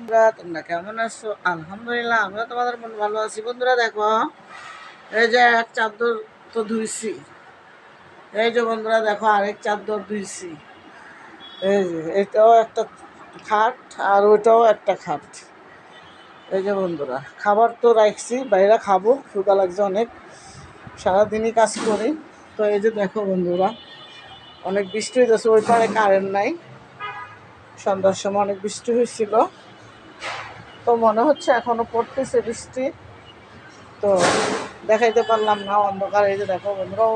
তোমরা কেমন আছো? আলহামদুলিল্লাহ আমরা তোমাদের মন ভালো আছি। বন্ধুরা দেখো, এই যে এক চাদর তো ধুইছি, এই যে বন্ধুরা দেখো আরেক চাদর ধুইছি, এই যে এটাও একটা খাট আর ওইটাও একটা খাট। এই যে বন্ধুরা খাবার তো রাখছি, বাইরে খাবো, ক্ষুধা লাগছে অনেক, সারাদিনই কাজ করি। তো এই যে দেখো বন্ধুরা অনেক বৃষ্টি হইতেছে, ওই পারে কারেন্ট নাই। সন্ধ্যার সময় অনেক বৃষ্টি হয়েছিল, তো মনে হচ্ছে এখনো পড়তেছে বৃষ্টি, তো দেখাইতে পারলাম না, অন্ধকার। এই যে দেখো বন্ধুরা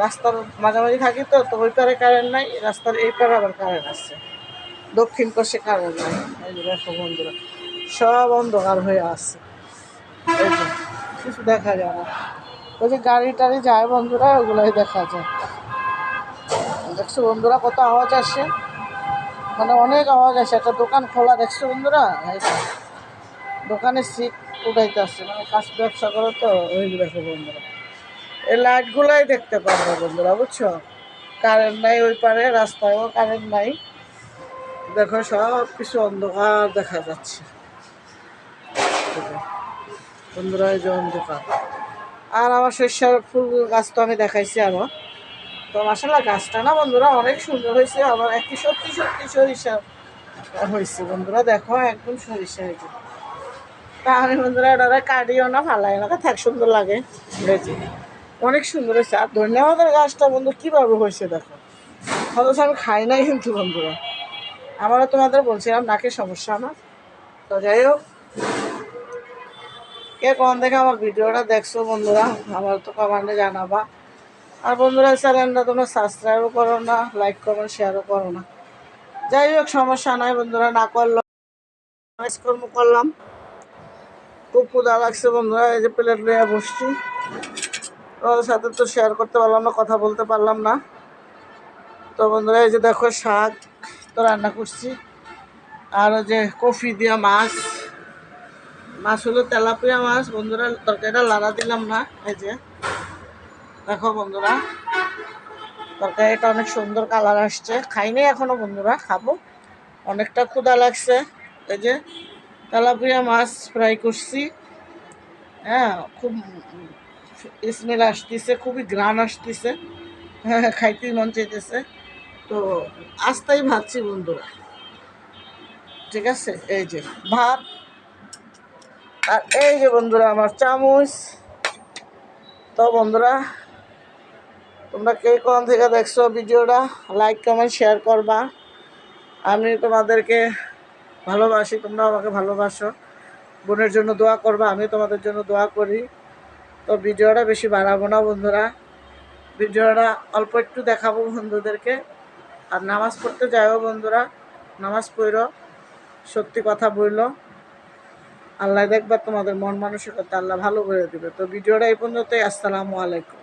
রাস্তার মাঝামাঝি থাকি, তো ওই পারে কারেন্ট নাই, রাস্তার এই পারে আবার কারেন্ট আছে, দক্ষিণ পাশে কারেন্ট নাই। এই যে দেখো বন্ধুরা সব অন্ধকার হয়ে আছে, এই যে কিছু দেখা যায় না। ওই যে গাড়ি টাড়ি যায় বন্ধুরা, ওগুলাই দেখা যায়। দেখছো বন্ধুরা কত আওয়াজ আসে, মানে অনেক আওয়াজ আসে। একটা দোকান খোলা দেখছো বন্ধুরা, দোকানে সিট উঠাইতে আসছে, মানে কাজ ব্যবসা করো তো। ওই দেখো বন্ধুরা এই লাইটগুলাই দেখতে পারবো বন্ধুরা, বুঝছো? কারেন্ট নাই ওই পারে, রাস্তায়ও কারেন্ট নাই। দেখো সব কিছু অন্ধকার দেখা যাচ্ছে বন্ধুরা, এই যে অন্ধকার। আর আমার সরিষার ফুল গাছ তো আমি দেখাইছি আরো, তো মাসাল্লাহ গাছটা না বন্ধুরা অনেক সুন্দর হয়েছে। আবার একটি সত্যি সত্যি সরিষা হয়েছে বন্ধুরা, দেখো একদম সরিষা হয়েছে। তা আমি বন্ধুরা ওটা কাটিও না, ফালাই না, থাক, সুন্দর লাগে, অনেক সুন্দর হয়েছে। আর ধন্যবাদের গাছটা বন্ধু কীভাবে হয়েছে দেখো, অথচ আমি খাই নাই কিন্তু বন্ধুরা। আমারও তোমাদের বলছিলাম নাকের সমস্যা আমার। তো যাই হোক, কে কোন দেখে আমার ভিডিওটা দেখছো বন্ধুরা, আমার তো কমেন্টে জানাবা। আর বন্ধুরা চ্যানেলটা তোমরা সাবস্ক্রাইবও করো না, লাইক কমেন্ট শেয়ারও করো না। যাই হোক সমস্যা নাই বন্ধুরা, না করলাম, কাজকর্ম করলাম। খুব ক্ষুধা লাগছে বন্ধুরা, এই যে প্লেট নিয়ে বসছি, তোমাদের সাথে তো শেয়ার করতে পারলাম না, কথা বলতে পারলাম না। তো বন্ধুরা এই যে দেখো শাক তো রান্না করছি, আর ওই যে কফি দিয়া মাছ, মাছ হলো তেলাপিয়া মাছ বন্ধুরা, তরকারিটা লাড়া দিলাম না। এই যে দেখো বন্ধুরা তরকারিটা অনেক সুন্দর কালার আসছে, খাইনি এখনো বন্ধুরা, খাবো, অনেকটা ক্ষুধা লাগছে। এই যে তেলাপিয়া মাছ ফ্রাই করছি, হ্যাঁ, খুব স্মেল আসতেছে, খুবই ঘ্রাণ আসতেছে, হ্যাঁ খাইতেই মন চাইতেছে। তো আস্তাই ভাবছি বন্ধুরা, ঠিক আছে। এই যে ভাত, আর এই যে বন্ধুরা আমার চামচ। তো বন্ধুরা তোমরা কে কোন থেকে দেখছো ভিডিওটা, লাইক কমেন্ট শেয়ার করবা। আমি তোমাদেরকে ভালোবাসি, তোমরা আমাকে ভালোবাসো। বোনের জন্য দোয়া করবা, আমি তোমাদের জন্য দোয়া করি। তো ভিডিওটা বেশি বাড়াবো না বন্ধুরা, ভিডিওটা অল্প একটু দেখাবো বন্ধুদেরকে। আর নামাজ পড়তে যাও বন্ধুরা, নামাজ পড়ো, সত্যি কথা বললো, আল্লাহ দেখবা তোমাদের মন মানসিকতা আল্লাহ ভালো করে দেবে। তো ভিডিওটা এই পর্যন্তই, আসসালামু আলাইকুম।